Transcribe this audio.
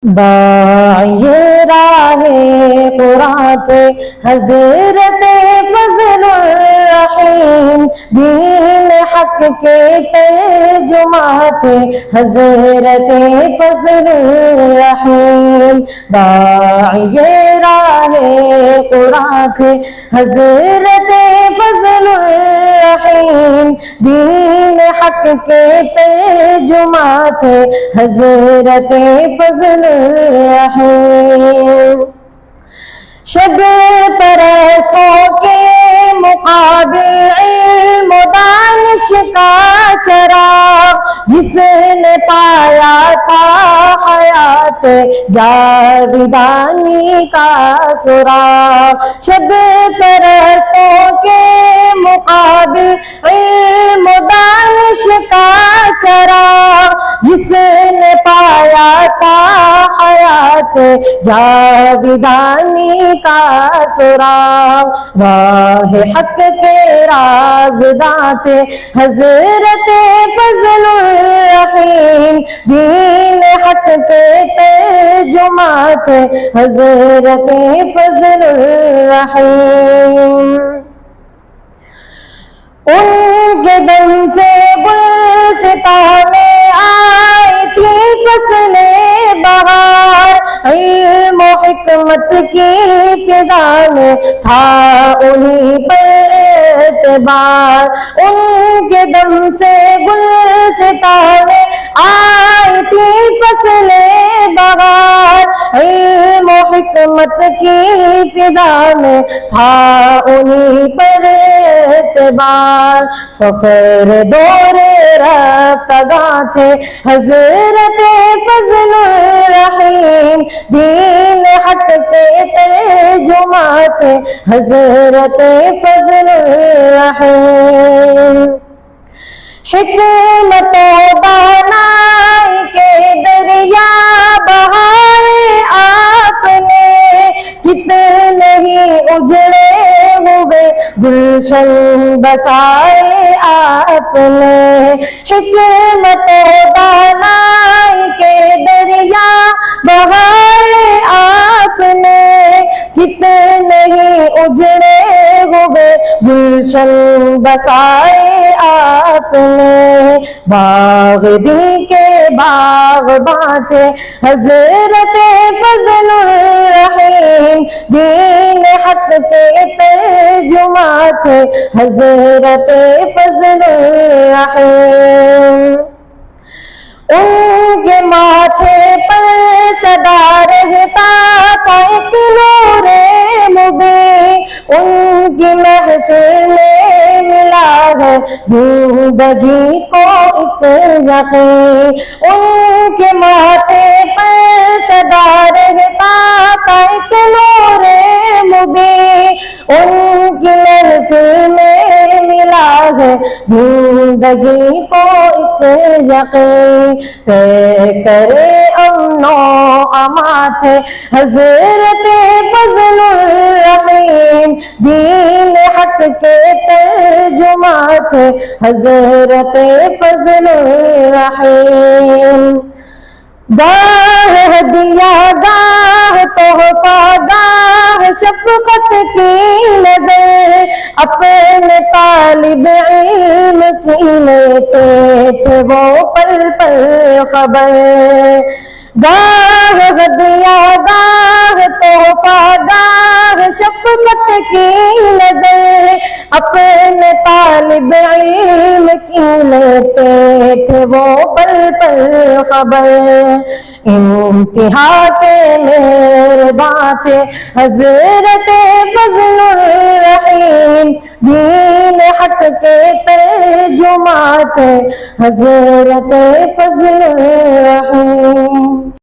داعی راہ قرآن تھے حضرت فضل الرحیم، دین حق کے ترجمہ تھے حضرت فضل الرحیم۔ داعی راہ قرآن تھے حضرت فضل الرحیم، دین حق کے ترجمہ تھے حضرت فضل الرحیم۔ شب پرستوں کے مقابل علم و دانش کا چراغ، جس نے پایا تھا حیات جاویدانی کا سراغ۔ شب پرستوں کے مقابل علم و دانش کا چراغ، جس نے پایا تھا حیات جاویدانی کا سراغ۔ راہ حق کے رازداں تھے حضرت فضل الرحیم، دین حق کے ترجمہ تھے حضرت فضل الرحیم۔ ان کے دم سے گلستان میں آئی تھی فصل بہار، علم و حکمت کی فضا میں تھا انہیں پر اعتبار۔ ان کے دم سے گلستان میں آئی تھی فصل بہار، علم و حکمت کی فضا میں تھا انہیں پر اعتبار۔ فخر دور رفتگاں تھے حضرت فضل الرحیم، دین حق کے ترجمہ تھے حضرت فضل الرحیم۔ حکمت و دانائی کے دریا بہائے آپ نے، کتنے ہی اجڑے ہوئے گلشن بسائے آپ نے۔ حکمت و دانائی کے دریا بہائے آپ نے، کتنے ہی اجڑے ہوئے گلشن بسائے آپ نے۔ باغ دل کے باغباں تھے حضرت فضل الرحیم، دین حق کے ترجمہ تھے حضرت فضل الرحیم۔ ان کے ماتھے پر سدا رہتا تھا ایک نور مبین، ان کی محفل میں ملا ہے زندگی کو ایک یقین۔ ان کے ماتھے پر سدا رہتا تھا ایک نور مبین، ان کی محفل میں ملا ہے زندگی کو ایک یقین۔ پے کرے امن و امان تھے حضرت فضل الرحیم، دین حق کے ترجمہ تھے حضرت فضل الرحیم۔ گاہ ہدیہ گاہ تحفہ گاہ شفقت کی نظر، اپنے طالب علم کی لیتے تھے وہ پل پل خبر۔ گاہ ہدیہ گاہ تحفہ گاہ شفقت کی نظر، اپنے طالب علم کی لیتے تھے وہ پل پل خبر۔ انتہا کے مہرباں تھے حضرت فضل الرحیم، دین حق کے ترجمہ تھے حضرت فضل الرحیم۔